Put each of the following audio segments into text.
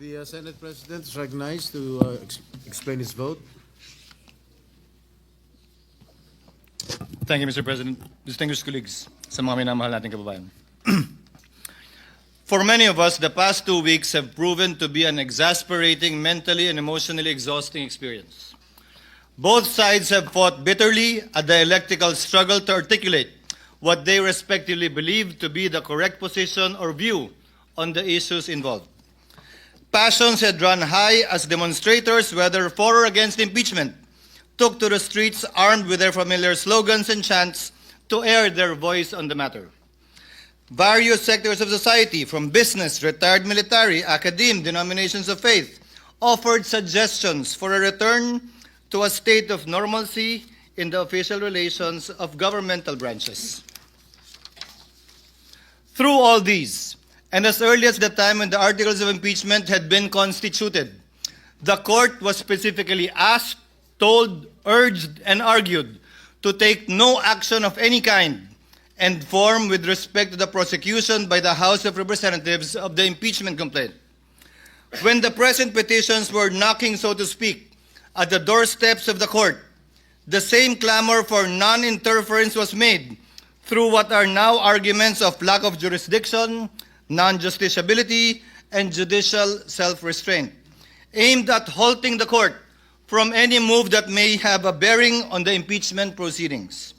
The Senate President is recognized to explain his vote. Thank you, Mr. President. Distinguished colleagues, sa mga minamahal nating kababayan. For many of us, the past 2 weeks have proven to be an exasperating, mentally and emotionally exhausting experience. Both sides have fought bitterly a dialectical struggle to articulate what they respectively believe to be the correct position or view on the issues involved. Passions had run high as demonstrators, whether for or against impeachment, took to the streets armed with their familiar slogans and chants to air their voice on the matter. Various sectors of society, from business, retired military, academe, denominations of faith, offered suggestions for a return to a state of normalcy in the official relations of governmental branches. Through all these, and as early as the time when the articles of impeachment had been constituted, the court was specifically asked, told, urged, and argued to take no action of any kind and form with respect to the prosecution by the House of Representatives of the impeachment complaint. When the present petitions were knocking, so to speak, at the doorsteps of the court, the same clamor for non-interference was made through what are now arguments of lack of jurisdiction, non-justiciability, and judicial self-restraint, aimed at halting the court from any move that may have a bearing on the impeachment proceedings.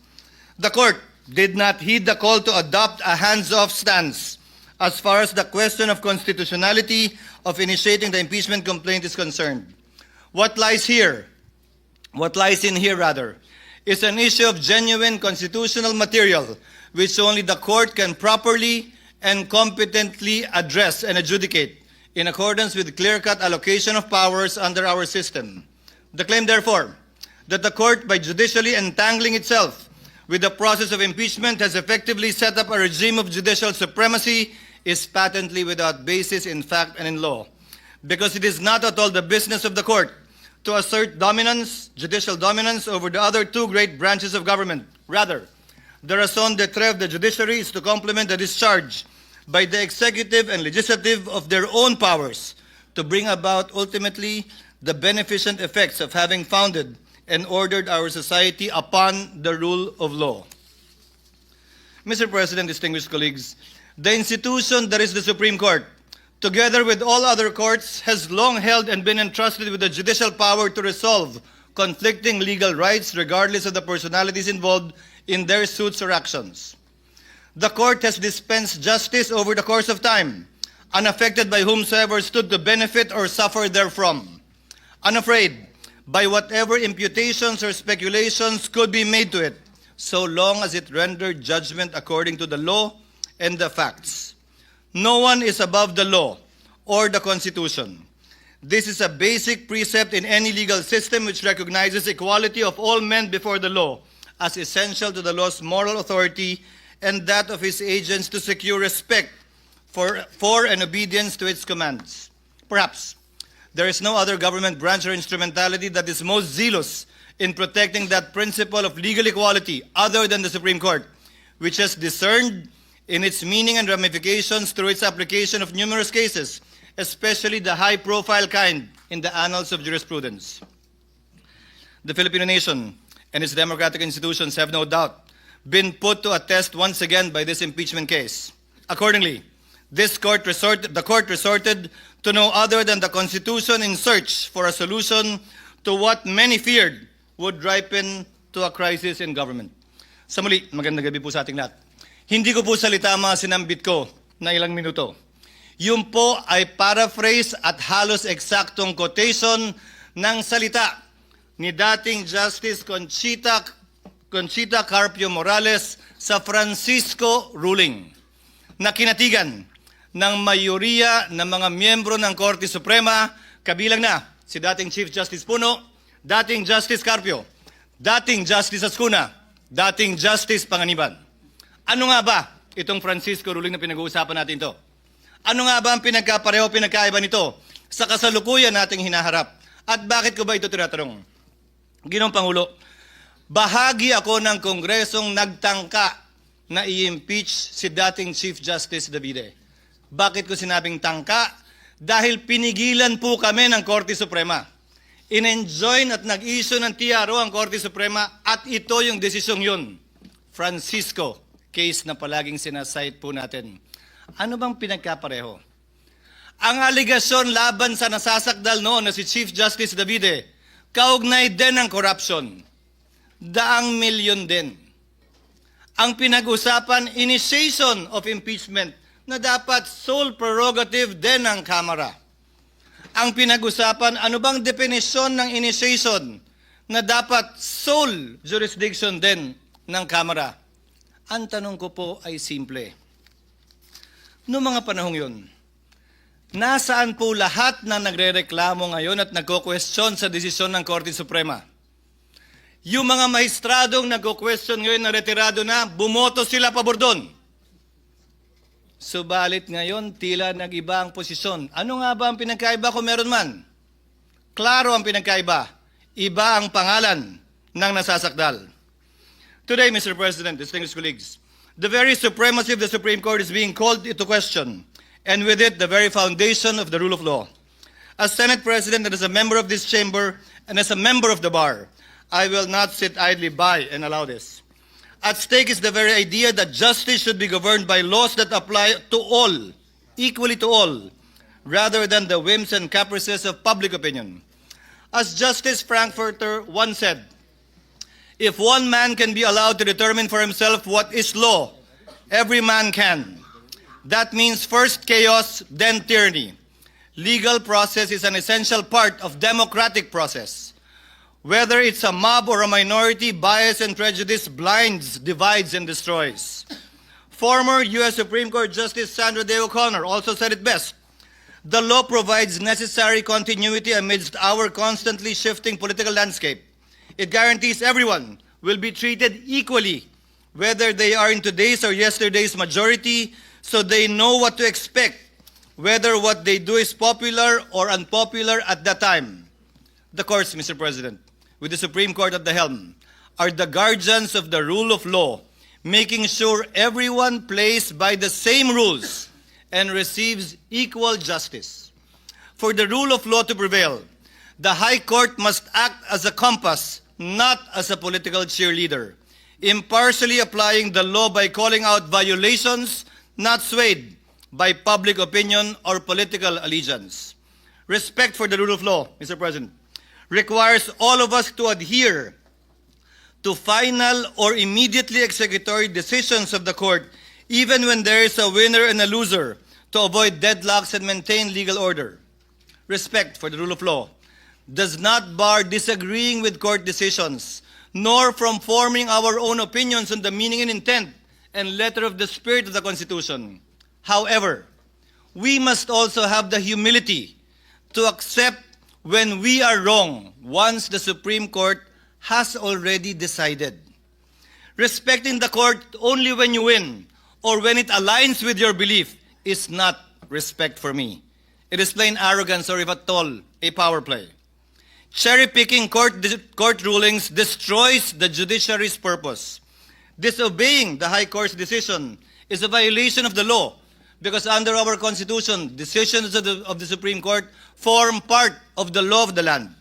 The court did not heed the call to adopt a hands-off stance as far as the question of constitutionality of initiating the impeachment complaint is concerned. What lies in here, is an issue of genuine constitutional material which only the court can properly and competently address and adjudicate in accordance with clear-cut allocation of powers under our system. The claim, therefore, that the court, by judicially entangling itself with the process of impeachment, has effectively set up a regime of judicial supremacy is patently without basis in fact and in law, because it is not at all the business of the court to assert dominance, judicial dominance, over the other two great branches of government. Rather, the raison d'etre of the judiciary is to complement the discharge by the executive and legislative of their own powers to bring about ultimately the beneficent effects of having founded and ordered our society upon the rule of law. Mr. President, distinguished colleagues, the institution that is the Supreme Court, together with all other courts, has long held and been entrusted with the judicial power to resolve conflicting legal rights regardless of the personalities involved in their suits or actions. The court has dispensed justice over the course of time, unaffected by whomsoever stood to benefit or suffer therefrom, unafraid by whatever imputations or speculations could be made to it, so long as it rendered judgment according to the law and the facts. No one is above the law or the Constitution. This is a basic precept in any legal system which recognizes equality of all men before the law as essential to the law's moral authority and that of its agents to secure respect for and obedience to its commands. Perhaps there is no other government branch or instrumentality that is most zealous in protecting that principle of legal equality other than the Supreme Court, which has discerned in its meaning and ramifications through its application of numerous cases, especially the high-profile kind in the annals of jurisprudence. The Filipino nation and its democratic institutions have no doubt been put to a test once again by this impeachment case. Accordingly, the court resorted to no other than the Constitution in search for a solution to what many feared would ripen to a crisis in government. Sa muli, magandang gabi po sa ating lahat. Hindi ko po salita mga sinambit ko na ilang minuto. Yun po ay paraphrase at halos eksaktong quotation ng salita ni dating Justice Conchita Carpio Morales sa Francisco ruling na kinatigan ng mayoriya ng mga miyembro ng Korte Suprema, kabilang na si dating Chief Justice Puno, dating Justice Carpio, dating Justice Ascuna, dating Justice Panganiban. Ano nga ba itong Francisco ruling na pinag-uusapan natin ito? Ano nga ba ang pinagkaiba nito sa kasalukuyan nating hinaharap? At bakit ko ba ito tinatanong? Ginoong Pangulo, bahagi ako ng Kongresong nagtangka na i-impeach si dating Chief Justice Davide. Bakit ko sinabing tangka? dahil pinigilan po kami ng Korte Suprema. In-enjoin at nag-issue ng TRO ang Korte Suprema at ito yung desisyong yun. Francisco, case na palaging sinasite po natin. Ano bang pinagkapareho? Ang aligasyon laban sa nasasakdal noon na si Chief Justice Davide, kaugnay din ng corruption. Daang milyon din. Ang pinag-usapan, initiation of impeachment na dapat sole prerogative din ng Kamara. Ang pinag-usapan, ano bang definisyon ng initiation na dapat sole jurisdiction din ng Kamara? Ang tanong ko po ay simple. Noong mga panahong yun, nasaan po lahat na nagrereklamo ngayon at nagko-question sa desisyon ng Korte Suprema? Yung mga mahistradong nagko-question ngayon na retirado na, bumoto sila pabor doon. Subalit ngayon, tila nag-iba ang posisyon. Ano nga ba ang pinagkaiba kung meron man? Klaro ang pinagkaiba. Iba ang pangalan ng nasasakdal. Today, Mr. President, distinguished colleagues, the very supremacy of the Supreme Court is being called into question, and with it, the very foundation of the rule of law. As Senate President and as a member of this chamber and as a member of the bar, I will not sit idly by and allow this. At stake is the very idea that justice should be governed by laws that apply to all, equally to all, rather than the whims and caprices of public opinion. As Justice Frankfurter once said, if one man can be allowed to determine for himself what is law, every man can. That means first chaos, then tyranny. Legal process is an essential part of democratic process. Whether it's a mob or a minority, bias and prejudice blinds, divides, and destroys. Former U.S. Supreme Court Justice Sandra Day O'Connor also said it best. The law provides necessary continuity amidst our constantly shifting political landscape. It guarantees everyone will be treated equally, whether they are in today's or yesterday's majority, so they know what to expect, whether what they do is popular or unpopular at that time. The courts, Mr. President, with the Supreme Court at the helm, are the guardians of the rule of law, making sure everyone plays by the same rules and receives equal justice. For the rule of law to prevail, the High Court must act as a compass, not as a political cheerleader, impartially applying the law by calling out violations, not swayed by public opinion or political allegiance. Respect for the rule of law, Mr. President, requires all of us to adhere to final or immediately executory decisions of the court, even when there is a winner and a loser, to avoid deadlocks and maintain legal order. Respect for the rule of law does not bar disagreeing with court decisions, nor from forming our own opinions on the meaning and intent and letter of the spirit of the Constitution. However, we must also have the humility to accept when we are wrong once the Supreme Court has already decided. Respecting the court only when you win or when it aligns with your belief is not respect for me. It is plain arrogance or if at all, a power play. Cherry-picking court rulings destroys the judiciary's purpose. Disobeying the High Court's decision is a violation of the law because under our Constitution, decisions of the Supreme Court form part of the law of the land.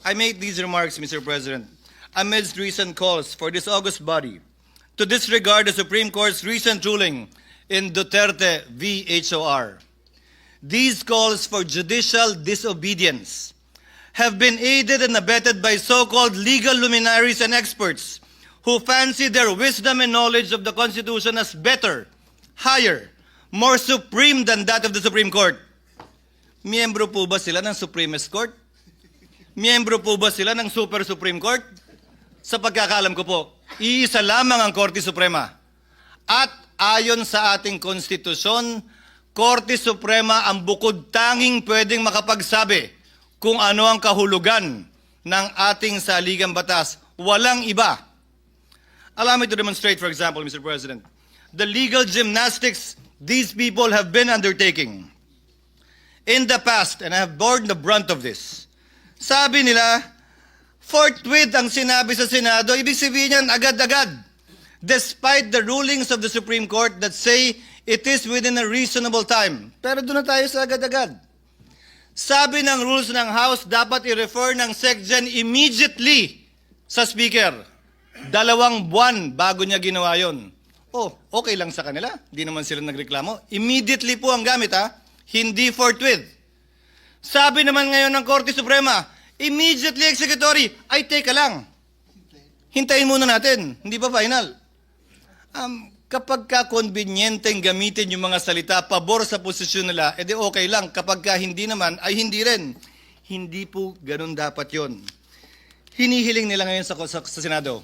I made these remarks, Mr. President, amidst recent calls for this august body to disregard the Supreme Court's recent ruling in Duterte v. HOR. These calls for judicial disobedience have been aided and abetted by so-called legal luminaries and experts who fancy their wisdom and knowledge of the Constitution as better, higher, more supreme than that of the Supreme Court. Miyembro po ba sila ng Supremist Court? Miyembro po ba sila ng Super Supreme Court? Sa pagkakaalam ko po, iisa lamang ang Korte Suprema. At ayon sa ating konstitusyon, Korte Suprema ang bukod tanging pwedeng makapagsabi kung ano ang kahulugan ng ating saligang batas. Walang iba. Allow me to demonstrate, for example, Mr. President, the legal gymnastics these people have been undertaking. In the past, and I have borne the brunt of this, sabi nila, forthwith ang sinabi sa Senado, ibig sabihin yan agad-agad. Despite the rulings of the Supreme Court that say it is within a reasonable time. Pero doon na tayo sa agad-agad. Sabi ng rules ng House, dapat i-refer ng SecGen immediately sa Speaker. 2 buwan bago niya ginawa yon. Oh, okay lang sa kanila. Di naman sila nagreklamo. Immediately po ang gamit, ha? Hindi forthwith. Sabi naman ngayon ng Korte Suprema, immediately executory. Ay, teka lang. Hintayin muna natin. Hindi pa final. Kapag ka convenienteng gamitin yung mga salita pabor sa posisyon nila, edi okay lang. Kapag ka hindi naman, ay hindi rin. Hindi po ganun dapat yon. Hinihiling nila ngayon sa Senado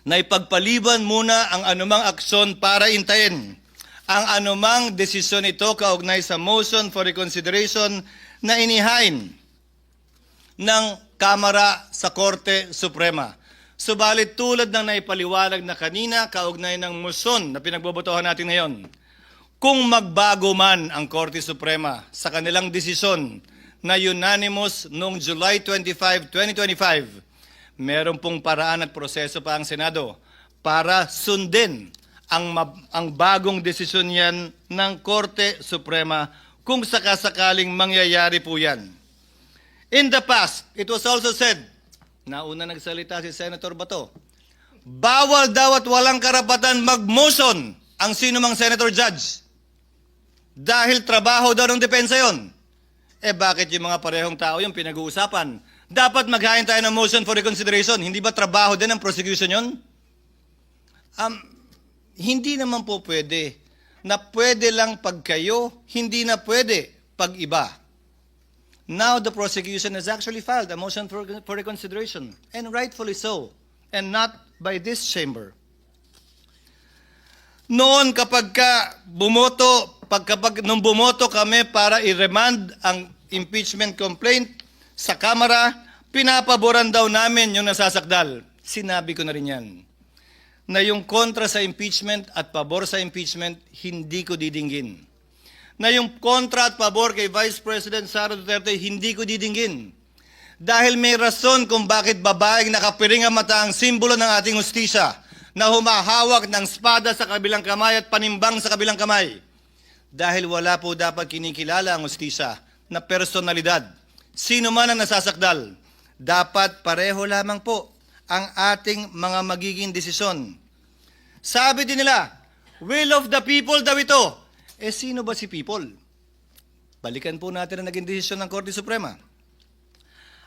na ipagpaliban muna ang anumang aksyon para intayin ang anumang desisyon ito kaugnay sa motion for reconsideration na inihain ng Kamara sa Korte Suprema. Subalit tulad ng naipaliwanag na kanina, kaugnay ng motion na pinagbobotohan natin ngayon, kung magbago man ang Korte Suprema sa kanilang desisyon na unanimous noong July 25, 2025, meron pong paraan at proseso pa ang Senado para sundin ang bagong desisyon yan ng Korte Suprema kung sakasakaling mangyayari po yan. In the past, it was also said, nauna nagsalita si Senator Bato, bawal daw at walang karapatan mag-motion ang sinumang Senator Judge dahil trabaho daw ng depensa yon. Eh bakit yung mga parehong tao yung pinag-uusapan? Dapat maghain tayo ng motion for reconsideration. Hindi ba trabaho din ng prosecution yon? Hindi naman po pwede na pwede lang pag kayo, hindi na pwede pag iba. Now the prosecution has actually filed a motion for reconsideration, and rightfully so, and not by this chamber. Noon kapag nung bumoto kami para i-remand ang impeachment complaint sa Kamara, pinapaboran daw namin yung nasasakdal. Sinabi ko na rin yan, na yung kontra sa impeachment at pabor sa impeachment, hindi ko didinggin. Na yung kontra at pabor kay Vice President Sara Duterte, hindi ko didinggin. Dahil may rason kung bakit babaeng nakapiring ang mata ang simbolo ng ating hustisya na humahawak ng espada sa kabilang kamay at panimbang sa kabilang kamay. Dahil wala po dapat kinikilala ang hustisya na personalidad. Sino man ang nasasakdal, dapat pareho lamang po ang ating mga magiging desisyon. Sabi din nila, will of the people daw ito. Eh sino ba si people? Balikan po natin ang naging desisyon ng Korte Suprema.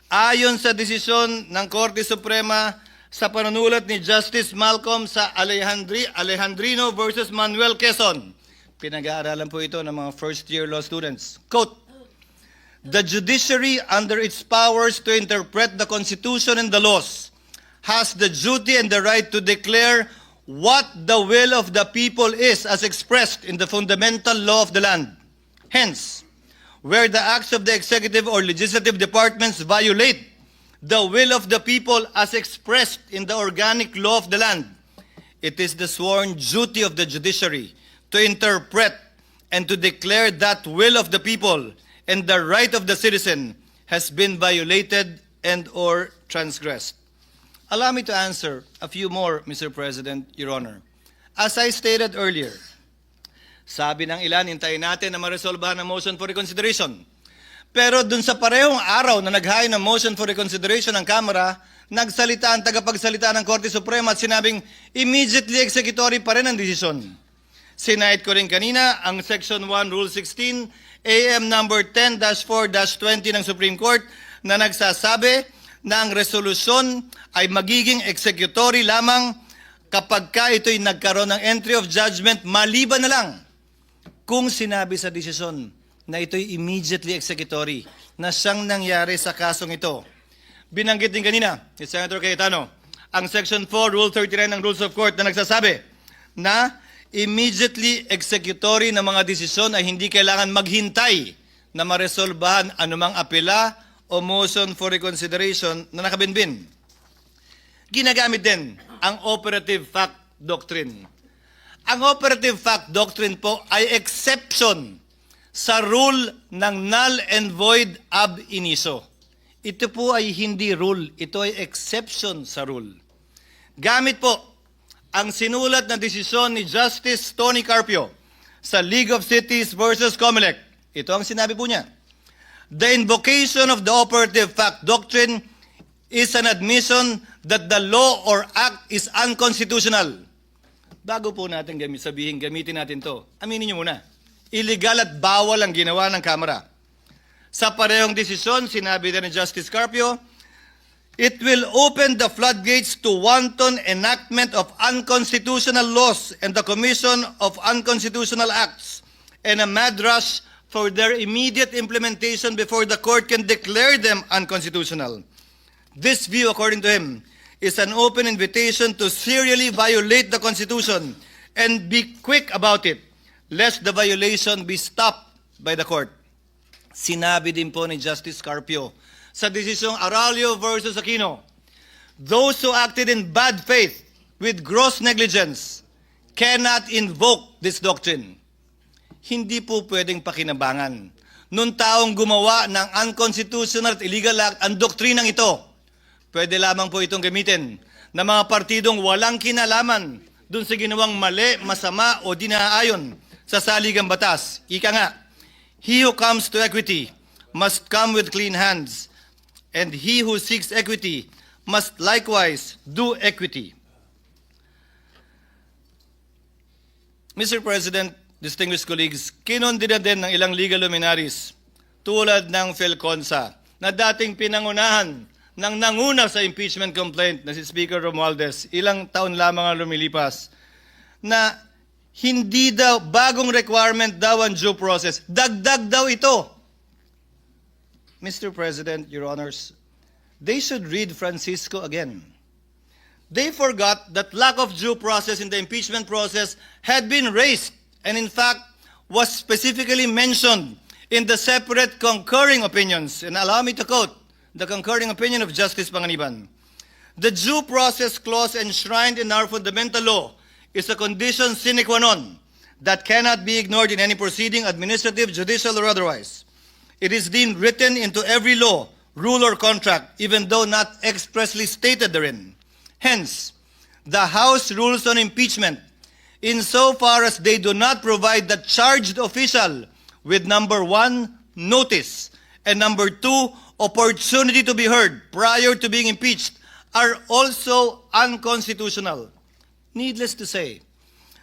Ayon sa desisyon ng Korte Suprema sa panunulat ni Justice Malcolm sa Alejandrino versus Manuel Quezon, pinag-aaralan po ito ng mga first-year law students. Quote, the judiciary under its powers to interpret the Constitution and the laws has the duty and the right to declare what the will of the people is as expressed in the fundamental law of the land. Hence, where the acts of the executive or legislative departments violate the will of the people as expressed in the organic law of the land, it is the sworn duty of the judiciary to interpret and to declare that will of the people and the right of the citizen has been violated and or transgressed. Allow me to answer a few more, Mr. President, Your Honor. As I stated earlier, sabi ng ilan, hintayin natin na maresolbahan ang motion for reconsideration. Pero dun sa parehong araw na naghain ng motion for reconsideration ng Kamara, nagsalita ang tagapagsalita ng Korte Suprema at sinabing immediately executory pa rin ang desisyon. Sinahit ko rin kanina ang Section 1, Rule 16, AM number 10-4-20 ng Supreme Court na nagsasabi na ang resolusyon ay magiging executory lamang kapag ka ito'y nagkaroon ng entry of judgment maliban na lang kung sinabi sa desisyon na ito'y immediately executory na siyang nangyari sa kasong ito. Binanggit din kanina ni Senator Cayetano ang Section 4, Rule 39 ng Rules of Court na nagsasabi na immediately executory na mga desisyon ay hindi kailangan maghintay na maresolbahan anumang apela o motion for reconsideration na nakabinbin. Ginagamit din ang operative fact doctrine. Ang operative fact doctrine po ay exception sa rule ng null and void ab initio. Ito po ay hindi rule, ito ay exception sa rule. Gamit po ang sinulat na desisyon ni Justice Tony Carpio sa League of Cities versus COMELEC. Ito ang sinabi po niya. The invocation of the operative fact doctrine is an admission that the law or act is unconstitutional. Bago po natin sabihin, gamitin natin to, aminin niyo muna, illegal at bawal ang ginawa ng Kamara. Sa parehong desisyon, sinabi din ni Justice Carpio, it will open the floodgates to wanton enactment of unconstitutional laws and the commission of unconstitutional acts and a mad rush for their immediate implementation before the court can declare them unconstitutional. This view, according to him, is an open invitation to serially violate the Constitution and be quick about it, lest the violation be stopped by the court. Sinabi din po ni Justice Carpio sa desisyong Aralio versus Aquino, those who acted in bad faith with gross negligence cannot invoke this doctrine. Hindi po pwedeng pakinabangan nung taong gumawa ng unconstitutional at illegal act ang doktrinang ito. Pwede lamang po itong gamitin ng mga partidong walang kinalaman dun sa ginawang mali, masama o di naaayon sa saligang batas. Ika nga, he who comes to equity must come with clean hands, and he who seeks equity must likewise do equity. Mr. President, distinguished colleagues, kinondina din ng ilang legal luminaries tulad ng Felconsa na dating pinangunahan ng nanguna sa impeachment complaint na si Speaker Romualdez, ilang taon lamang ang lumilipas, na hindi daw, bagong requirement daw ang due process. Dagdag daw ito. Mr. President, Your Honors, they should read Francisco again. They forgot that lack of due process in the impeachment process had been raised and in fact was specifically mentioned in the separate concurring opinions. And allow me to quote the concurring opinion of Justice Panganiban. The due process clause enshrined in our fundamental law is a condition sine qua non that cannot be ignored in any proceeding, administrative, judicial, or otherwise. It is deemed written into every law, rule, or contract, even though not expressly stated therein. Hence, the House rules on impeachment, insofar as they do not provide the charged official with number 1, notice, and number 2, opportunity to be heard prior to being impeached, are also unconstitutional. Needless to say,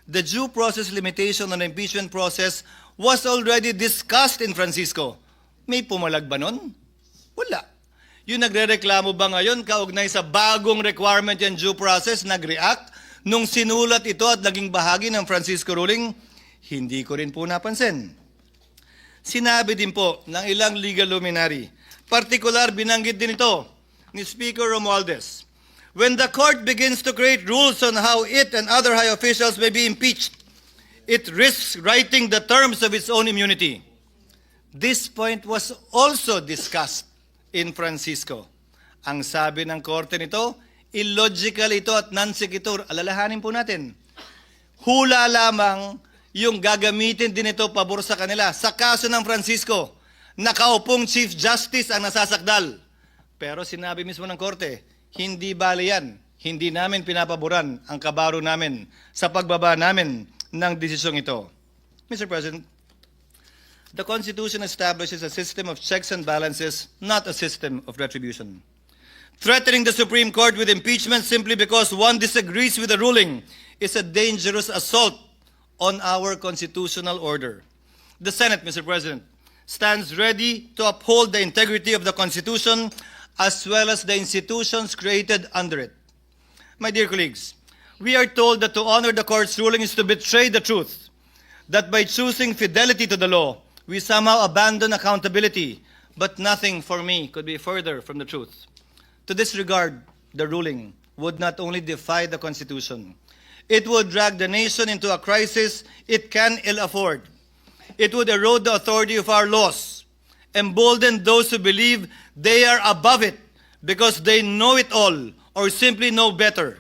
the due process limitation on the impeachment process was already discussed in Francisco. May pumalag ba nun? Wala. Yung nagre-reklamo ba ngayon kaugnay sa bagong requirement yung due process, nag-react nung sinulat ito at naging bahagi ng Francisco ruling? Hindi ko rin po napansin. Sinabi din po ng ilang legal luminary, partikular binanggit din ito ni Speaker Romualdez, when the court begins to create rules on how it and other high officials may be impeached, it risks writing the terms of its own immunity. This point was also discussed in Francisco. Ang sabi ng korte nito, illogical ito at non-sequitur. Alalahanin po natin. Hula lamang yung gagamitin din ito pabor sa kanila. Sa kaso ng Francisco, nakaupong Chief Justice ang nasasakdal. Pero sinabi mismo ng korte, hindi bale yan. Hindi namin pinapaboran ang kabaro namin sa pagbaba namin ng desisyong ito. Mr. President, the Constitution establishes a system of checks and balances, not a system of retribution. Threatening the Supreme Court with impeachment simply because one disagrees with the ruling is a dangerous assault on our constitutional order. The Senate, Mr. President, stands ready to uphold the integrity of the Constitution as well as the institutions created under it. My dear colleagues, we are told that to honor the court's ruling is to betray the truth, that by choosing fidelity to the law, we somehow abandon accountability, but nothing for me could be further from the truth. To disregard the ruling would not only defy the Constitution, it would drag the nation into a crisis it can ill afford. It would erode the authority of our laws, embolden those who believe they are above it because they know it all or simply know better.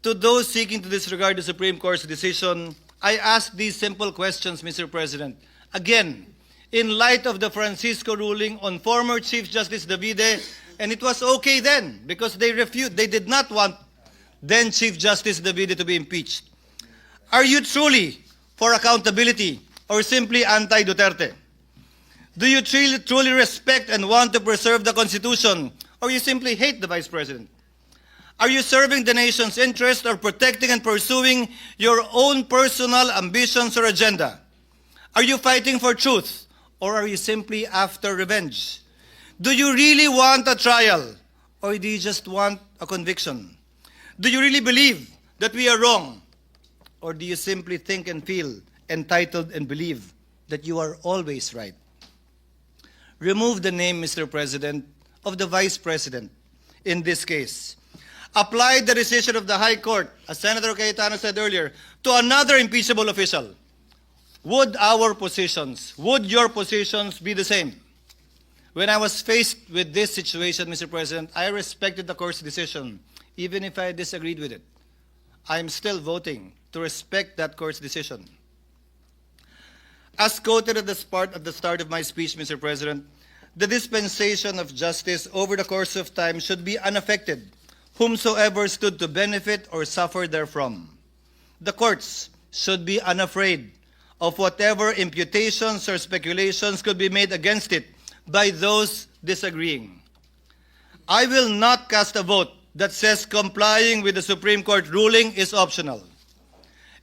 To those seeking to disregard the Supreme Court's decision, I ask these simple questions, Mr. President. Again, in light of the Francisco ruling on former Chief Justice Davide, and it was okay then because they did not want then Chief Justice Davide to be impeached. Are you truly for accountability, or simply anti-Duterte? Do you truly respect and want to preserve the Constitution, or you simply hate the Vice President? Are you serving the nation's interest or protecting and pursuing your own personal ambitions or agenda? Are you fighting for truth, or are you simply after revenge? Do you really want a trial, or do you just want a conviction? Do you really believe that we are wrong, or do you simply think and feel entitled and believe that you are always right? Remove the name, Mr. President, of the Vice President in this case. Apply the decision of the High Court, as Senator Cayetano said earlier, to another impeachable official. Would our positions, would your positions be the same? When I was faced with this situation, Mr. President, I respected the court's decision, even if I disagreed with it. I am still voting to respect that court's decision. As quoted at the start of my speech, Mr. President, the dispensation of justice over the course of time should be unaffected, whomsoever stood to benefit or suffer therefrom. The courts should be unafraid of whatever imputations or speculations could be made against it by those disagreeing. I will not cast a vote that says complying with the Supreme Court ruling is optional.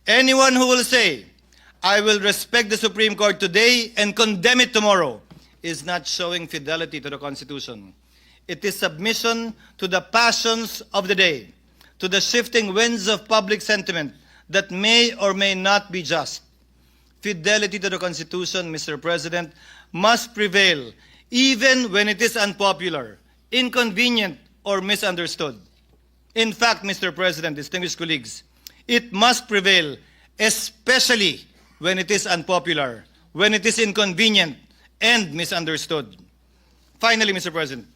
Anyone who will say, I will respect the Supreme Court today and condemn it tomorrow, is not showing fidelity to the Constitution. It is submission to the passions of the day, to the shifting winds of public sentiment that may or may not be just. Fidelity to the Constitution, Mr. President, must prevail even when it is unpopular, inconvenient, or misunderstood. In fact, Mr. President, distinguished colleagues, it must prevail especially when it is unpopular, when it is inconvenient, and misunderstood. Finally, Mr. President,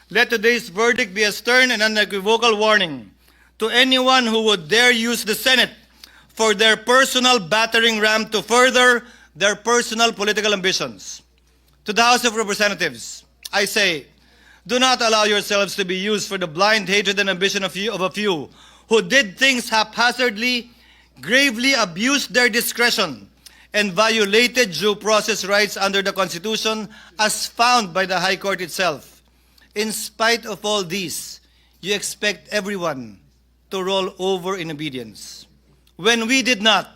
let today's verdict be a stern and unequivocal warning to anyone who would dare use the Senate for their personal battering ram to further their personal political ambitions. To the House of Representatives, I say, do not allow yourselves to be used for the blind hatred and ambition of a few who did things haphazardly, gravely abused their discretion, and violated due process rights under the Constitution as found by the High Court itself. In spite of all these, you expect everyone to roll over in obedience. When we did not,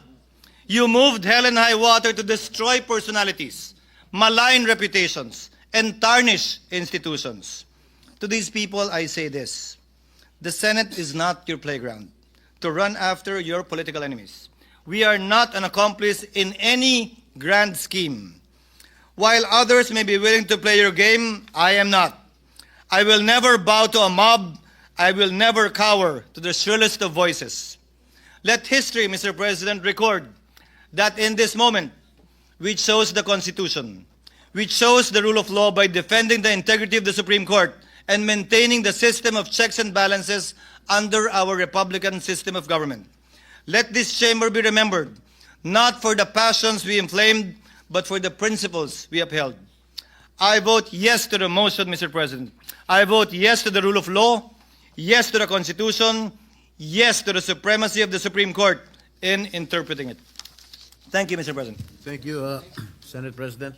you moved hell and high water to destroy personalities, malign reputations, and tarnish institutions. To these people, I say this: the Senate is not your playground to run after your political enemies. We are not an accomplice in any grand scheme. While others may be willing to play your game, I am not. I will never bow to a mob. I will never cower to the shrillest of voices. Let history, Mr. President, record that in this moment, we chose the Constitution. We chose the rule of law by defending the integrity of the Supreme Court and maintaining the system of checks and balances under our Republican system of government. Let this chamber be remembered, not for the passions we inflamed, but for the principles we upheld. I vote yes to the motion, Mr. President. I vote yes to the rule of law, yes to the Constitution, yes to the supremacy of the Supreme Court in interpreting it. Thank you, Mr. President. Thank you, Senate President.